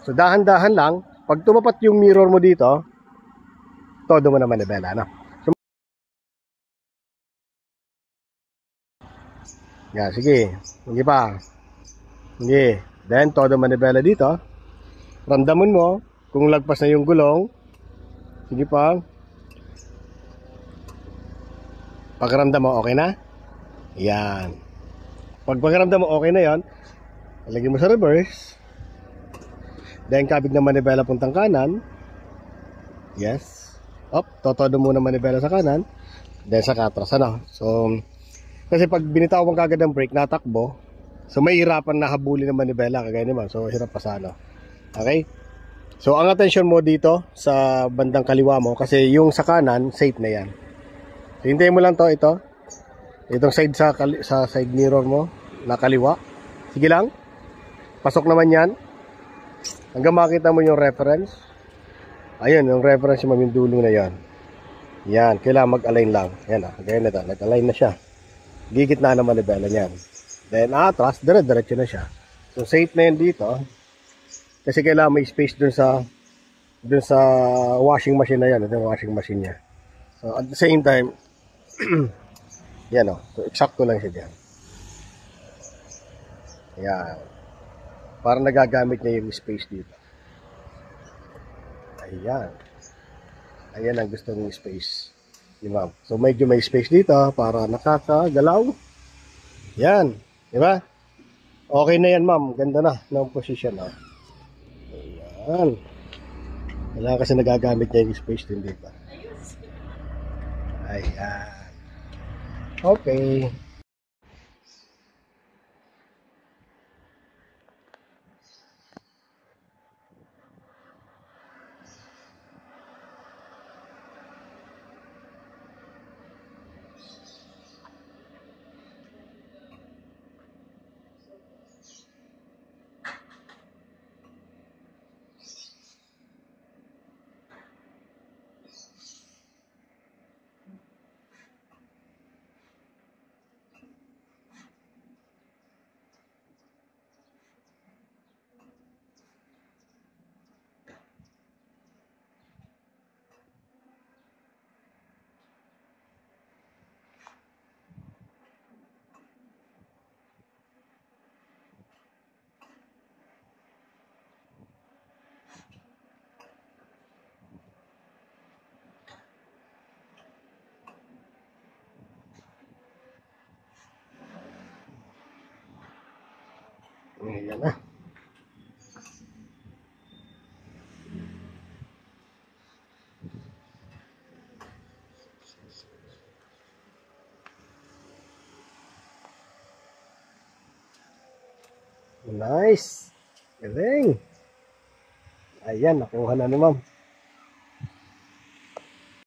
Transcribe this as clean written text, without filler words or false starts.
So dahan-dahan lang, pag tumapat yung mirror mo dito, todo mo na manibela, no? So, yan, sige. Sige pa. Sige. Then, todo manibela dito. Ramdaman mo kung lagpas na yung gulong. Sige pa. Pagramdam mo, okay na? Yan. Pag pagramdam mo, okay na yan, lagyan mo sa reverse. Then, kabig na manibela puntang kanan. Yes. Up, totodo muna manibela sa kanan. Then, sa katras, ano? So, kasi pag binitawan kagad ng brake, natakbo. So, may hirapan na habulin ng manibela, kagaya naman. So, hirap pa sa ano. Okay? So, ang attention mo dito sa bandang kaliwa mo, kasi yung sa kanan, safe na yan. So, hintayin mo lang to, ito. Itong side sa side mirror mo, na kaliwa. Sige lang. Pasok naman yan. Hanggang makita mo yung reference. Ayun, yung reference yung dulo na yan. Yan, kailangan mag-align lang. Yan, ganyan na ito. Nag-align na siya. Gigit na naman ni Bella niyan. Then, atras, dire-diretso na siya. So, safe na yan dito. Kasi kailangan may space dun sa washing machine na yan. Ito yung washing machine niya. So, at the same time, yan o. So, eksakto lang siya dyan. Yan. Para nagagamit niya yung space dito. Ayan. Ayan ang gusto ng space ni ma'am. So medyo may space dito para nakakagalaw. Yan. Diba? Okay na yan ma'am. Ganda na ng position. Oh. Ayan. Kailangan kasi nagagamit niya yung space din dito. Ayan. Okay. Ayan na. Nice. Galing. Ayan, nakuha na ni ma'am.